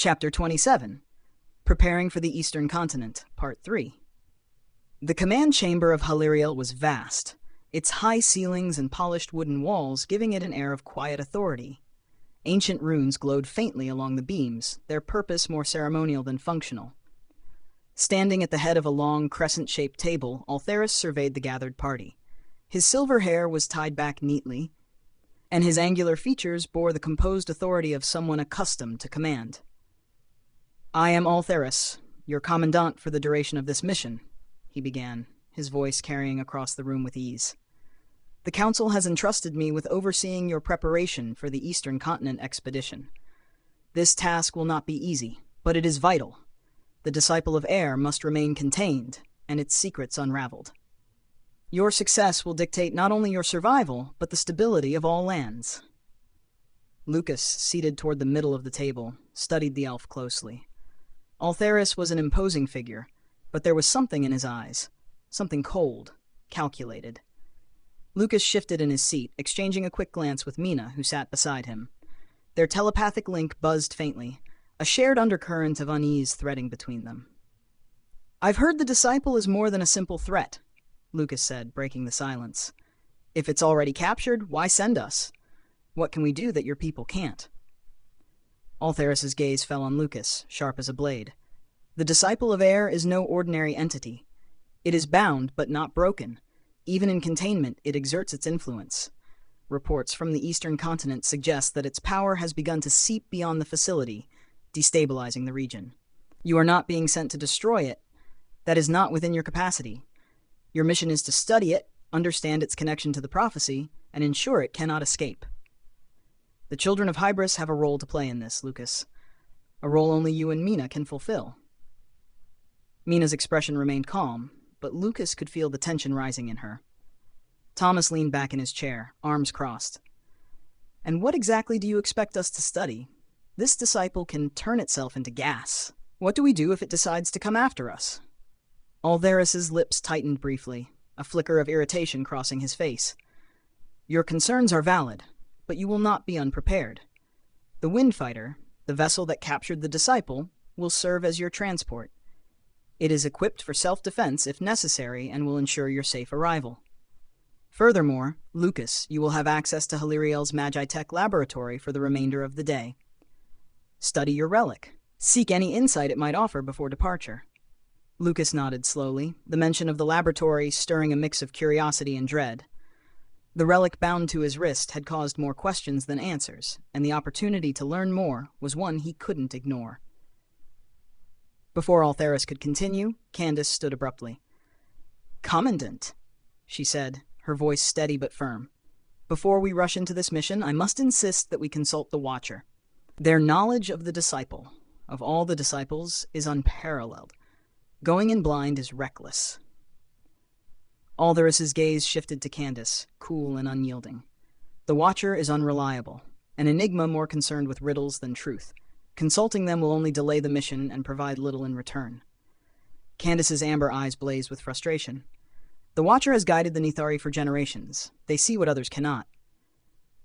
Chapter 27. Preparing for the Eastern Continent, Part 3. The command chamber of Haliriel was vast, its high ceilings and polished wooden walls giving it an air of quiet authority. Ancient runes glowed faintly along the beams, their purpose more ceremonial than functional. Standing at the head of a long, crescent-shaped table, Altheris surveyed the gathered party. His silver hair was tied back neatly, and his angular features bore the composed authority of someone accustomed to command. "I am Altheris, your commandant for the duration of this mission," he began, his voice carrying across the room with ease. "The Council has entrusted me with overseeing your preparation for the Eastern Continent expedition. This task will not be easy, but it is vital. The Disciple of Air must remain contained, and its secrets unraveled. Your success will dictate not only your survival, but the stability of all lands." Lucas, seated toward the middle of the table, studied the elf closely. Altheris was an imposing figure, but there was something in his eyes, something cold, calculated. Lucas shifted in his seat, exchanging a quick glance with Mina, who sat beside him. Their telepathic link buzzed faintly, a shared undercurrent of unease threading between them. "I've heard the Disciple is more than a simple threat," Lucas said, breaking the silence. "If it's already captured, why send us? What can we do that your people can't?" Altheris' gaze fell on Lucas, sharp as a blade. "The Disciple of Air is no ordinary entity. It is bound, but not broken. Even in containment, it exerts its influence. Reports from the Eastern Continent suggest that its power has begun to seep beyond the facility, destabilizing the region. You are not being sent to destroy it. That is not within your capacity. Your mission is to study it, understand its connection to the prophecy, and ensure it cannot escape. The children of Hybris have a role to play in this, Lucas. A role only you and Mina can fulfill." Mina's expression remained calm, but Lucas could feel the tension rising in her. Thomas leaned back in his chair, arms crossed. "And what exactly do you expect us to study? This disciple can turn itself into gas. What do we do if it decides to come after us?" Altheris' lips tightened briefly, a flicker of irritation crossing his face. "Your concerns are valid, but you will not be unprepared. The Windfighter, the vessel that captured the Disciple, will serve as your transport. It is equipped for self-defense if necessary and will ensure your safe arrival. Furthermore, Lucas, you will have access to Haliriel's magi-tech laboratory for the remainder of the day. Study your relic. Seek any insight it might offer before departure." Lucas nodded slowly, the mention of the laboratory stirring a mix of curiosity and dread. The relic bound to his wrist had caused more questions than answers, and the opportunity to learn more was one he couldn't ignore. Before Altheris could continue, Candice stood abruptly. "Commandant," she said, her voice steady but firm. "Before we rush into this mission, I must insist that we consult the Watcher. Their knowledge of the Disciple, of all the Disciples, is unparalleled. Going in blind is reckless." Altheris' gaze shifted to Candice, cool and unyielding. "The Watcher is unreliable, an enigma more concerned with riddles than truth. Consulting them will only delay the mission and provide little in return." Candice's amber eyes blazed with frustration. "The Watcher has guided the Nithari for generations. They see what others cannot.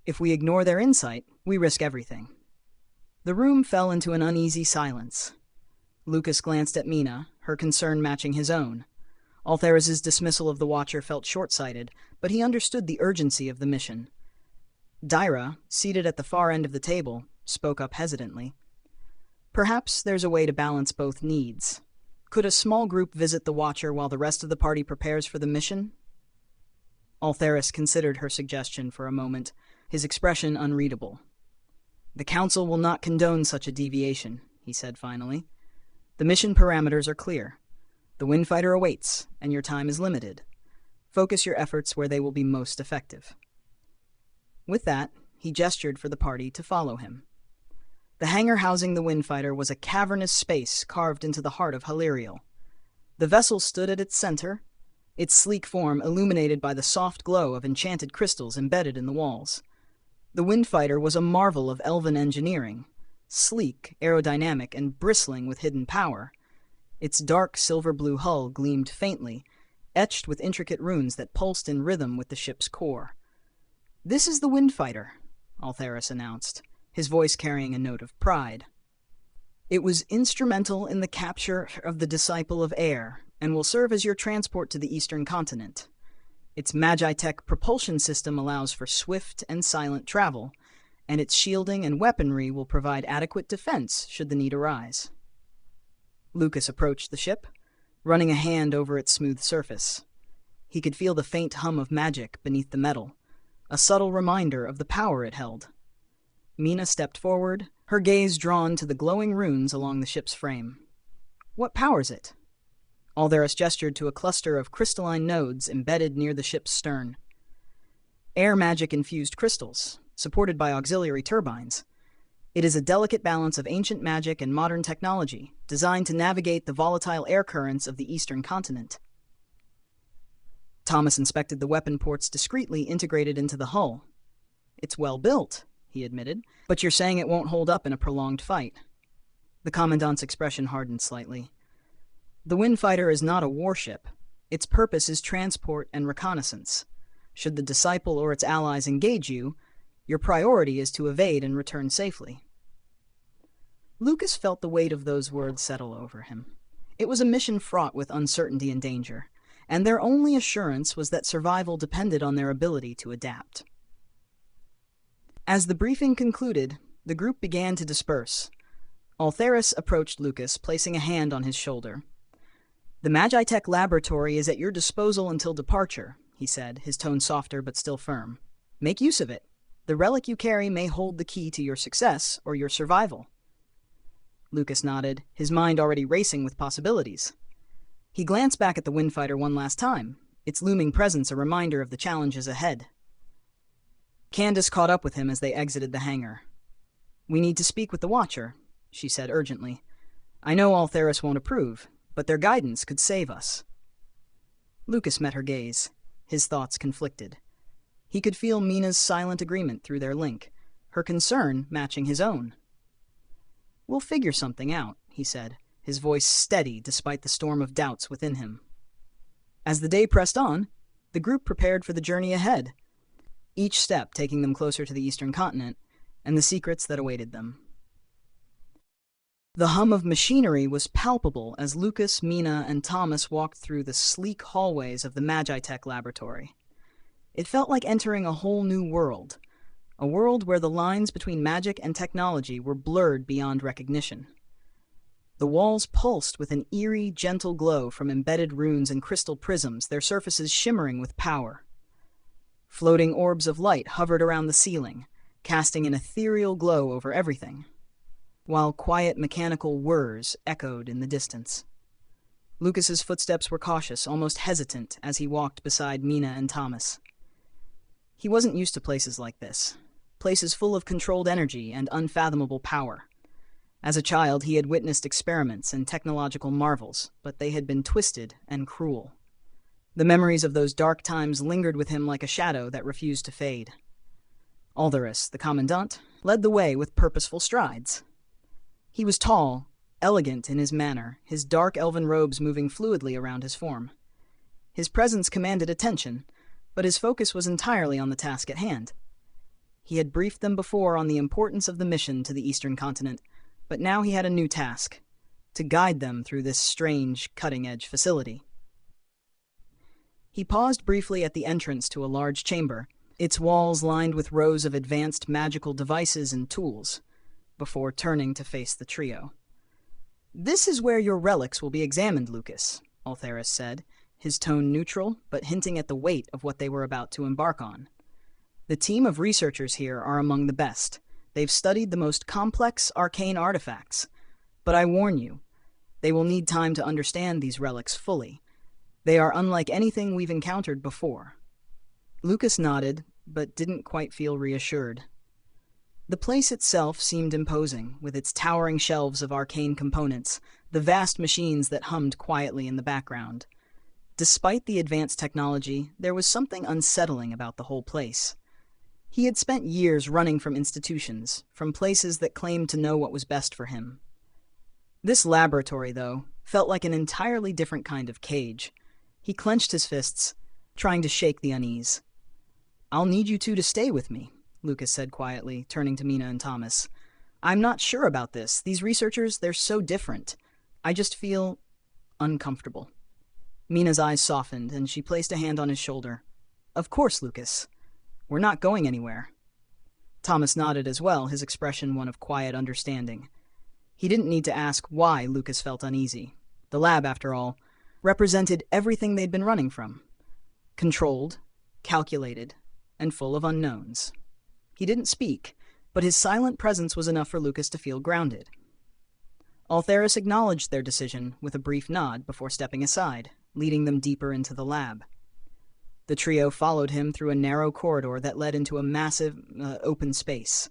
If we ignore their insight, we risk everything." The room fell into an uneasy silence. Lucas glanced at Mina, her concern matching his own. Altheris' dismissal of the Watcher felt short-sighted, but he understood the urgency of the mission. Dyra, seated at the far end of the table, spoke up hesitantly. "Perhaps there's a way to balance both needs. Could a small group visit the Watcher while the rest of the party prepares for the mission?" Altheris considered her suggestion for a moment, his expression unreadable. "The Council will not condone such a deviation," he said finally. "The mission parameters are clear. The Windfighter awaits, and your time is limited. Focus your efforts where they will be most effective." With that, he gestured for the party to follow him. The hangar housing the Windfighter was a cavernous space carved into the heart of Haliriel. The vessel stood at its center, its sleek form illuminated by the soft glow of enchanted crystals embedded in the walls. The Windfighter was a marvel of elven engineering, sleek, aerodynamic, and bristling with hidden power. Its dark silver-blue hull gleamed faintly, etched with intricate runes that pulsed in rhythm with the ship's core. "This is the Windfighter," Altheris announced, his voice carrying a note of pride. It was instrumental in the capture of the Disciple of Air and will serve as your transport to the Eastern Continent. Its magi-tech propulsion system allows for swift and silent travel, and its shielding and weaponry will provide adequate defense should the need arise. Lucas approached the ship, running a hand over its smooth surface. He could feel the faint hum of magic beneath the metal, a subtle reminder of the power it held. Mina stepped forward, her gaze drawn to the glowing runes along the ship's frame. What powers it? Altheris gestured to a cluster of crystalline nodes embedded near the ship's stern. Air magic-infused crystals, supported by auxiliary turbines. It is a delicate balance of ancient magic and modern technology, designed to navigate the volatile air currents of the Eastern Continent. Thomas inspected the weapon ports discreetly integrated into the hull. It's well built, he admitted, but you're saying it won't hold up in a prolonged fight. The Commandant's expression hardened slightly. The Windfighter is not a warship. Its purpose is transport and reconnaissance. Should the Disciple or its allies engage you, your priority is to evade and return safely. Lucas felt the weight of those words settle over him. It was a mission fraught with uncertainty and danger, and their only assurance was that survival depended on their ability to adapt. As the briefing concluded, the group began to disperse. Altheris approached Lucas, placing a hand on his shoulder. "The magi-tech laboratory is at your disposal until departure," he said, his tone softer but still firm. "Make use of it. The relic you carry may hold the key to your success or your survival." Lucas nodded, his mind already racing with possibilities. He glanced back at the Windfighter one last time, its looming presence a reminder of the challenges ahead. Candice caught up with him as they exited the hangar. "We need to speak with the Watcher," she said urgently. "I know Altheris won't approve, but their guidance could save us." Lucas met her gaze, his thoughts conflicted. He could feel Mina's silent agreement through their link, her concern matching his own. "We'll figure something out," he said, his voice steady despite the storm of doubts within him. As the day pressed on, the group prepared for the journey ahead, each step taking them closer to the Eastern Continent and the secrets that awaited them. The hum of machinery was palpable as Lucas, Mina, and Thomas walked through the sleek hallways of the magi-tech laboratory. It felt like entering a whole new world, a world where the lines between magic and technology were blurred beyond recognition. The walls pulsed with an eerie, gentle glow from embedded runes and crystal prisms, their surfaces shimmering with power. Floating orbs of light hovered around the ceiling, casting an ethereal glow over everything, while quiet mechanical whirs echoed in the distance. Lucas's footsteps were cautious, almost hesitant, as he walked beside Mina and Thomas. He wasn't used to places like this, places full of controlled energy and unfathomable power. As a child, he had witnessed experiments and technological marvels, but they had been twisted and cruel. The memories of those dark times lingered with him like a shadow that refused to fade. Altheris, the Commandant, led the way with purposeful strides. He was tall, elegant in his manner, his dark elven robes moving fluidly around his form. His presence commanded attention, but his focus was entirely on the task at hand. He had briefed them before on the importance of the mission to the Eastern Continent, but now he had a new task: to guide them through this strange, cutting-edge facility. He paused briefly at the entrance to a large chamber, its walls lined with rows of advanced magical devices and tools, before turning to face the trio. "This is where your relics will be examined, Lucas," Altheris said, his tone neutral, but hinting at the weight of what they were about to embark on. "The team of researchers here are among the best. They've studied the most complex, arcane artifacts. But I warn you, they will need time to understand these relics fully. They are unlike anything we've encountered before." Lucas nodded, but didn't quite feel reassured. The place itself seemed imposing, with its towering shelves of arcane components, the vast machines that hummed quietly in the background. Despite the advanced technology, there was something unsettling about the whole place. He had spent years running from institutions, from places that claimed to know what was best for him. This laboratory, though, felt like an entirely different kind of cage. He clenched his fists, trying to shake the unease. "I'll need you two to stay with me," Lucas said quietly, turning to Mina and Thomas. I'm not sure about this. These researchers, they're so different. I just feel uncomfortable. Mina's eyes softened, and she placed a hand on his shoulder. Of course, Lucas. We're not going anywhere. Thomas nodded as well, his expression one of quiet understanding. He didn't need to ask why Lucas felt uneasy. The lab, after all, represented everything they'd been running from. Controlled, calculated, and full of unknowns. He didn't speak, but his silent presence was enough for Lucas to feel grounded. Altheris acknowledged their decision with a brief nod before stepping aside, leading them deeper into the lab. The trio followed him through a narrow corridor that led into a massive, open space,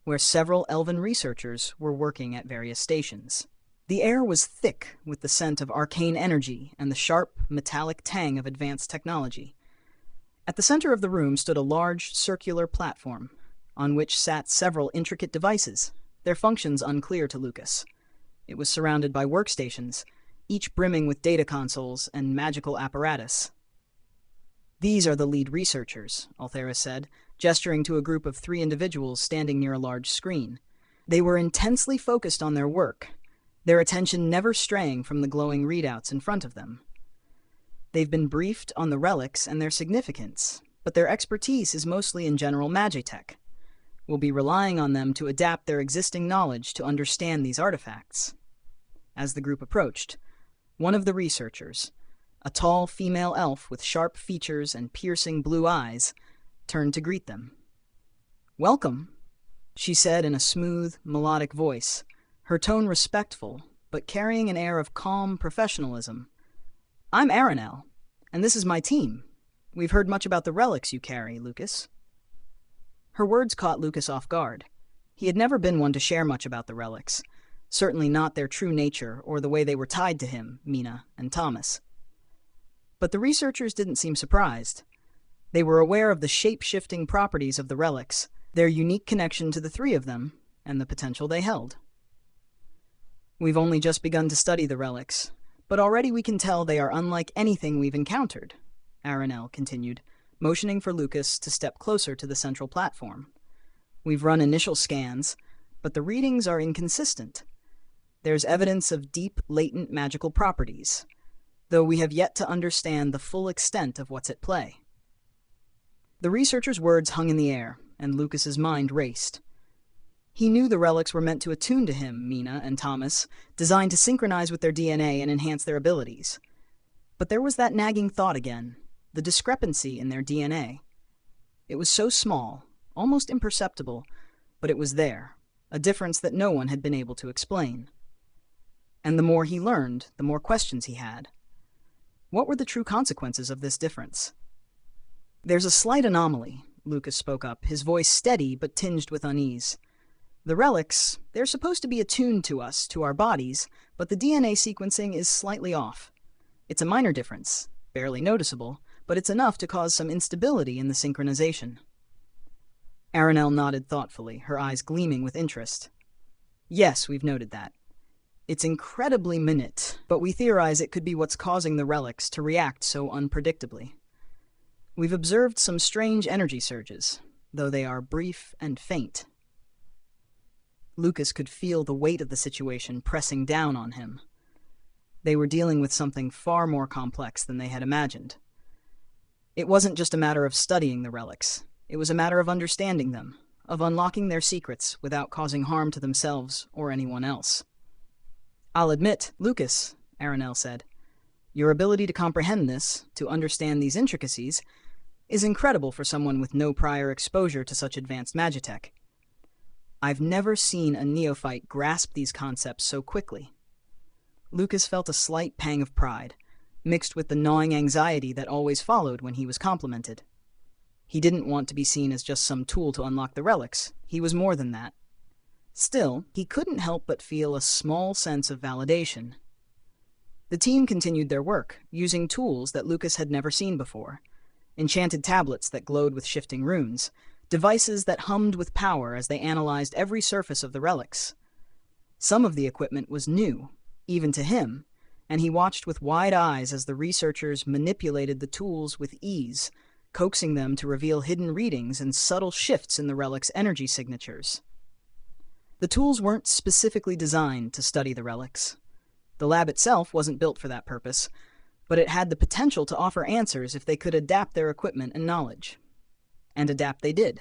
where several elven researchers were working at various stations. The air was thick with the scent of arcane energy and the sharp, metallic tang of advanced technology. At the center of the room stood a large, circular platform, on which sat several intricate devices, their functions unclear to Lucas. It was surrounded by workstations, each brimming with data consoles and magical apparatus. These are the lead researchers, Altheris said, gesturing to a group of 3 individuals standing near a large screen. They were intensely focused on their work, their attention never straying from the glowing readouts in front of them. They've been briefed on the relics and their significance, but their expertise is mostly in general magi-tech. We'll be relying on them to adapt their existing knowledge to understand these artifacts. As the group approached, one of the researchers, a tall female elf with sharp features and piercing blue eyes, turned to greet them. "Welcome," she said in a smooth, melodic voice, her tone respectful, but carrying an air of calm professionalism. "I'm Aranel, and this is my team. We've heard much about the relics you carry, Lucas." Her words caught Lucas off guard. He had never been one to share much about the relics, certainly not their true nature or the way they were tied to him, Mina, and Thomas. But the researchers didn't seem surprised. They were aware of the shape-shifting properties of the relics, their unique connection to the 3 of them, and the potential they held. "We've only just begun to study the relics, but already we can tell they are unlike anything we've encountered," Aranel continued, motioning for Lucas to step closer to the central platform. "We've run initial scans, but the readings are inconsistent. There's evidence of deep, latent magical properties, though we have yet to understand the full extent of what's at play." The researcher's words hung in the air, and Lucas's mind raced. He knew the relics were meant to attune to him, Mina and Thomas, designed to synchronize with their DNA and enhance their abilities. But there was that nagging thought again, the discrepancy in their DNA. It was so small, almost imperceptible, but it was there, a difference that no one had been able to explain. And the more he learned, the more questions he had. What were the true consequences of this difference? "There's a slight anomaly," Lucas spoke up, his voice steady but tinged with unease. "The relics, they're supposed to be attuned to us, to our bodies, but the DNA sequencing is slightly off. It's a minor difference, barely noticeable, but it's enough to cause some instability in the synchronization." Aranel nodded thoughtfully, her eyes gleaming with interest. "Yes, we've noted that. It's incredibly minute, but we theorize it could be what's causing the relics to react so unpredictably. We've observed some strange energy surges, though they are brief and faint." Lucas could feel the weight of the situation pressing down on him. They were dealing with something far more complex than they had imagined. It wasn't just a matter of studying the relics. It was a matter of understanding them, of unlocking their secrets without causing harm to themselves or anyone else. "I'll admit, Lucas," Aranel said, "your ability to comprehend this, to understand these intricacies, is incredible for someone with no prior exposure to such advanced magi-tech. I've never seen a neophyte grasp these concepts so quickly." Lucas felt a slight pang of pride, mixed with the gnawing anxiety that always followed when he was complimented. He didn't want to be seen as just some tool to unlock the relics. He was more than that. Still, he couldn't help but feel a small sense of validation. The team continued their work, using tools that Lucas had never seen before. Enchanted tablets that glowed with shifting runes, devices that hummed with power as they analyzed every surface of the relics. Some of the equipment was new, even to him, and he watched with wide eyes as the researchers manipulated the tools with ease, coaxing them to reveal hidden readings and subtle shifts in the relics' energy signatures. The tools weren't specifically designed to study the relics. The lab itself wasn't built for that purpose, but it had the potential to offer answers if they could adapt their equipment and knowledge. And adapt they did,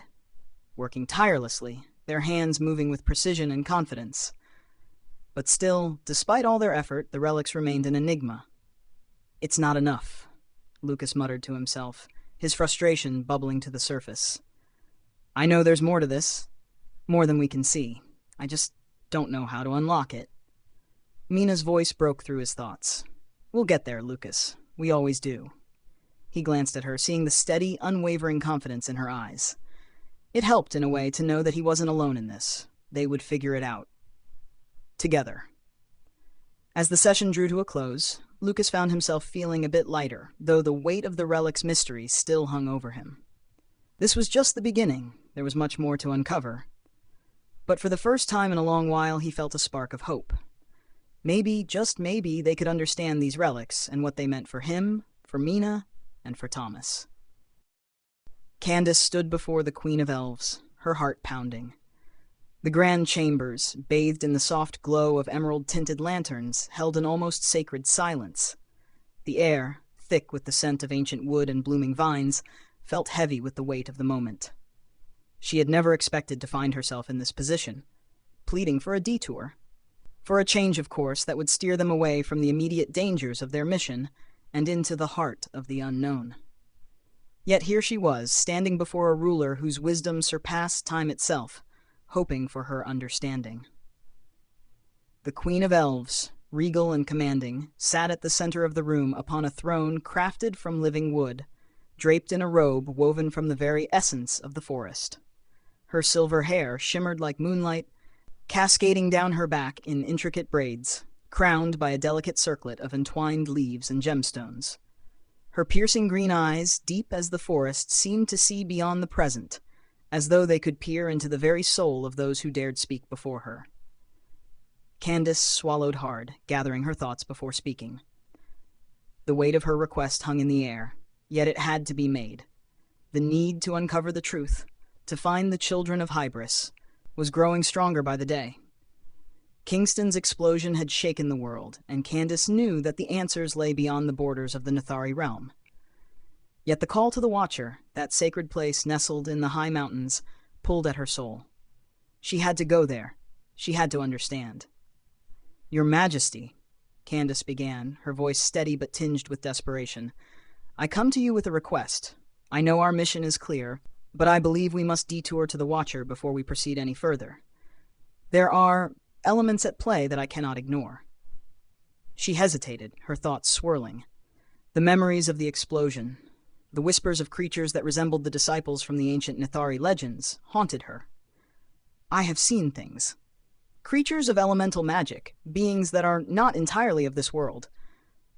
working tirelessly, their hands moving with precision and confidence. But still, despite all their effort, the relics remained an enigma. "It's not enough," Lucas muttered to himself, his frustration bubbling to the surface. "I know there's more to this, more than we can see. I just don't know how to unlock it." Mina's voice broke through his thoughts. "We'll get there, Lucas. We always do." He glanced at her, seeing the steady, unwavering confidence in her eyes. It helped, in a way, to know that he wasn't alone in this. They would figure it out. Together. As the session drew to a close, Lucas found himself feeling a bit lighter, though the weight of the relic's mystery still hung over him. This was just the beginning. There was much more to uncover. But for the first time in a long while, he felt a spark of hope. Maybe, just maybe, they could understand these relics and what they meant for him, for Mina, and for Thomas. Candice stood before the Queen of Elves, her heart pounding. The grand chambers, bathed in the soft glow of emerald-tinted lanterns, held an almost sacred silence. The air, thick with the scent of ancient wood and blooming vines, felt heavy with the weight of the moment. She had never expected to find herself in this position, pleading for a detour. For a change of course that would steer them away from the immediate dangers of their mission and into the heart of the unknown. Yet here she was, standing before a ruler whose wisdom surpassed time itself, hoping for her understanding. The Queen of Elves, regal and commanding, sat at the center of the room upon a throne crafted from living wood, draped in a robe woven from the very essence of the forest. Her silver hair shimmered like moonlight, cascading down her back in intricate braids, crowned by a delicate circlet of entwined leaves and gemstones. Her piercing green eyes, deep as the forest, seemed to see beyond the present, as though they could peer into the very soul of those who dared speak before her. Candice swallowed hard, gathering her thoughts before speaking. The weight of her request hung in the air, yet it had to be made. The need to uncover the truth, to find the children of Hybris, was growing stronger by the day. Kingston's explosion had shaken the world, and Candice knew that the answers lay beyond the borders of the Nethari realm. Yet the call to the Watcher, that sacred place nestled in the high mountains, pulled at her soul. She had to go there. She had to understand. "Your Majesty," Candice began, her voice steady but tinged with desperation, "I come to you with a request. I know our mission is clear, but I believe we must detour to the Watcher before we proceed any further. There are elements at play that I cannot ignore." She hesitated, her thoughts swirling. The memories of the explosion, the whispers of creatures that resembled the disciples from the ancient Nethari legends, haunted her. "I have seen things. Creatures of elemental magic, beings that are not entirely of this world.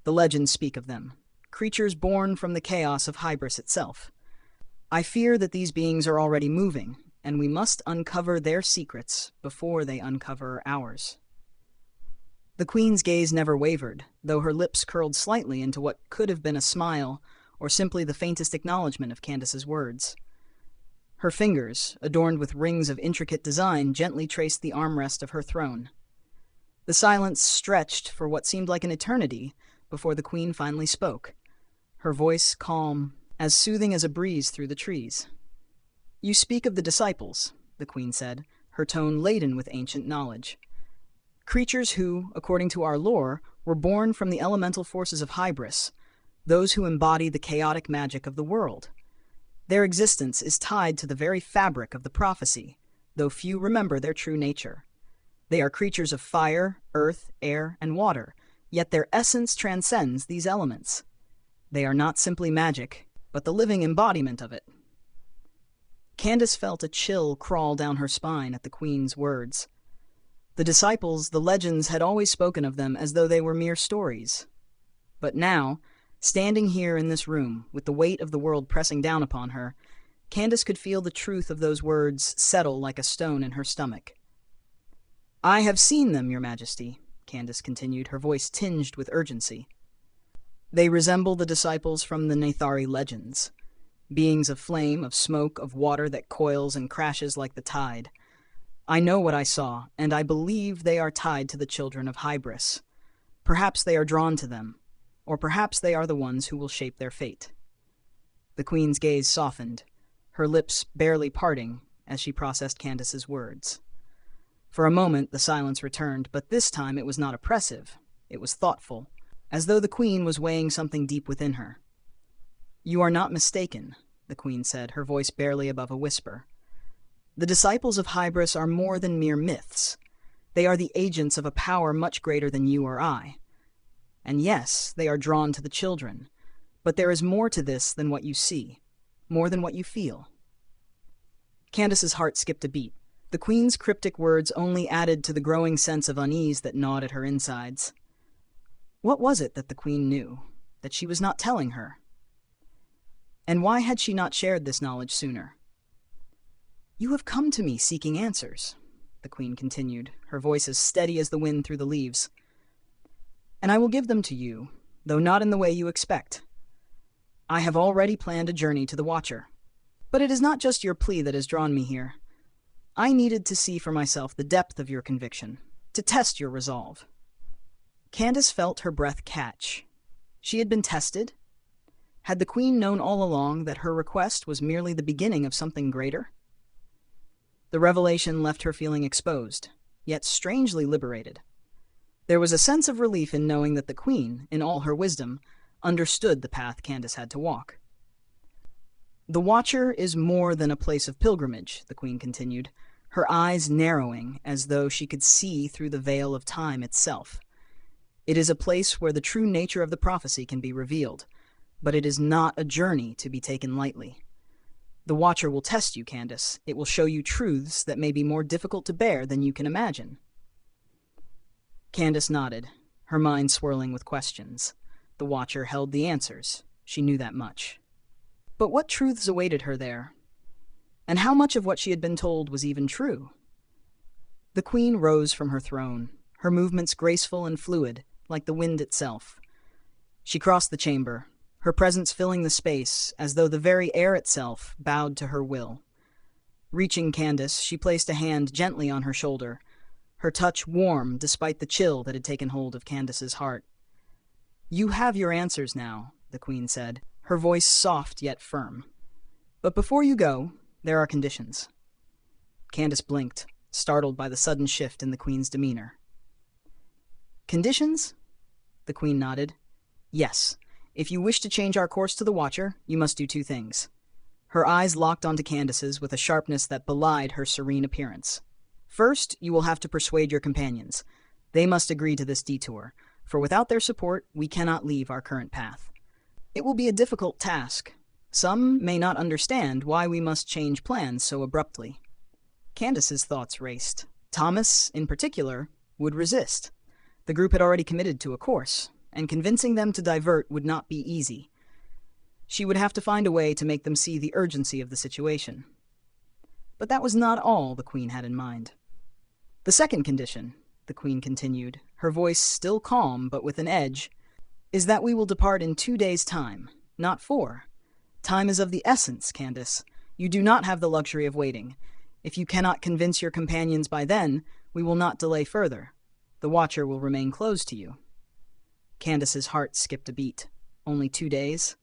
The legends speak of them, creatures born from the chaos of Hybris itself. I fear that these beings are already moving, and we must uncover their secrets before they uncover ours." The Queen's gaze never wavered, though her lips curled slightly into what could have been a smile or simply the faintest acknowledgement of Candice's words. Her fingers, adorned with rings of intricate design, gently traced the armrest of her throne. The silence stretched for what seemed like an eternity before the Queen finally spoke, her voice calm, as soothing as a breeze through the trees. "You speak of the disciples," the Queen said, her tone laden with ancient knowledge. "Creatures who, according to our lore, were born from the elemental forces of Hybris, those who embody the chaotic magic of the world. Their existence is tied to the very fabric of the prophecy, though few remember their true nature. They are creatures of fire, earth, air, and water, yet their essence transcends these elements. They are not simply magic, but the living embodiment of it." Candice felt a chill crawl down her spine at the Queen's words. The disciples, the legends, had always spoken of them as though they were mere stories. But now, standing here in this room, with the weight of the world pressing down upon her, Candice could feel the truth of those words settle like a stone in her stomach. "I have seen them, Your Majesty," Candice continued, her voice tinged with urgency. "They resemble the disciples from the Nethari legends, beings of flame, of smoke, of water that coils and crashes like the tide. I know what I saw, and I believe they are tied to the children of Hybris. Perhaps they are drawn to them, or perhaps they are the ones who will shape their fate." The queen's gaze softened, her lips barely parting as she processed Candice's words. For a moment the silence returned, but this time it was not oppressive, it was thoughtful, as though the queen was weighing something deep within her. "You are not mistaken," the queen said, her voice barely above a whisper. "The disciples of Hybris are more than mere myths. They are the agents of a power much greater than you or I. And yes, they are drawn to the children, but there is more to this than what you see, more than what you feel." Candice's heart skipped a beat. The queen's cryptic words only added to the growing sense of unease that gnawed at her insides. What was it that the queen knew, that she was not telling her? And why had she not shared this knowledge sooner? "You have come to me seeking answers," the queen continued, her voice as steady as the wind through the leaves. "And I will give them to you, though not in the way you expect. I have already planned a journey to the Watcher. But it is not just your plea that has drawn me here. I needed to see for myself the depth of your conviction, to test your resolve." Candice felt her breath catch. She had been tested. Had the queen known all along that her request was merely the beginning of something greater? The revelation left her feeling exposed, yet strangely liberated. There was a sense of relief in knowing that the queen, in all her wisdom, understood the path Candice had to walk. "The Watcher is more than a place of pilgrimage," the queen continued, her eyes narrowing as though she could see through the veil of time itself. "It is a place where the true nature of the prophecy can be revealed, but it is not a journey to be taken lightly. The Watcher will test you, Candice. It will show you truths that may be more difficult to bear than you can imagine." Candice nodded, her mind swirling with questions. The Watcher held the answers. She knew that much. But what truths awaited her there? And how much of what she had been told was even true? The queen rose from her throne, her movements graceful and fluid, like the wind itself. She crossed the chamber, her presence filling the space as though the very air itself bowed to her will. Reaching Candice, she placed a hand gently on her shoulder, her touch warm despite the chill that had taken hold of Candice's heart. "You have your answers now," the queen said, her voice soft yet firm. "But before you go, there are conditions." Candice blinked, startled by the sudden shift in the queen's demeanor. "Conditions?" The queen nodded. "Yes. If you wish to change our course to the Watcher, you must do two things." Her eyes locked onto Candice's with a sharpness that belied her serene appearance. "First, you will have to persuade your companions. They must agree to this detour, for without their support, we cannot leave our current path. It will be a difficult task. Some may not understand why we must change plans so abruptly." Candice's thoughts raced. Thomas, in particular, would resist. The group had already committed to a course, and convincing them to divert would not be easy. She would have to find a way to make them see the urgency of the situation. But that was not all the queen had in mind. "The second condition," the queen continued, her voice still calm but with an edge, "is that we will depart in 2 days' time, not 4. Time is of the essence, Candice. You do not have the luxury of waiting. If you cannot convince your companions by then, we will not delay further. The Watcher will remain closed to you." Candice's heart skipped a beat. Only 2 days?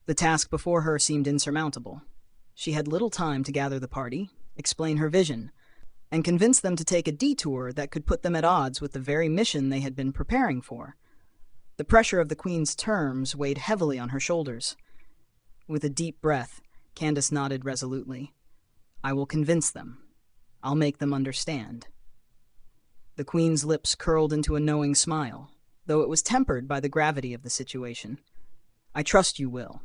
The task before her seemed insurmountable. She had little time to gather the party, explain her vision, and convince them to take a detour that could put them at odds with the very mission they had been preparing for. The pressure of the queen's terms weighed heavily on her shoulders. With a deep breath, Candice nodded resolutely. "I will convince them. I'll make them understand." The queen's lips curled into a knowing smile, though it was tempered by the gravity of the situation. "I trust you will.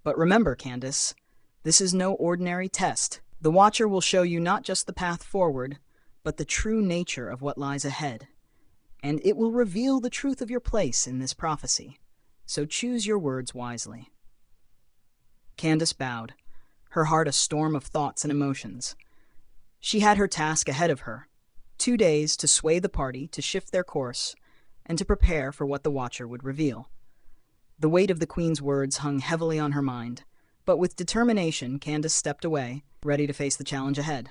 But remember, Candice, this is no ordinary test. The Watcher will show you not just the path forward, but the true nature of what lies ahead. And it will reveal the truth of your place in this prophecy. So choose your words wisely." Candice bowed, her heart a storm of thoughts and emotions. She had her task ahead of her, 2 days to sway the party to shift their course and to prepare for what the Watcher would reveal. The weight of the queen's words hung heavily on her mind, but with determination Candice stepped away, ready to face the challenge ahead.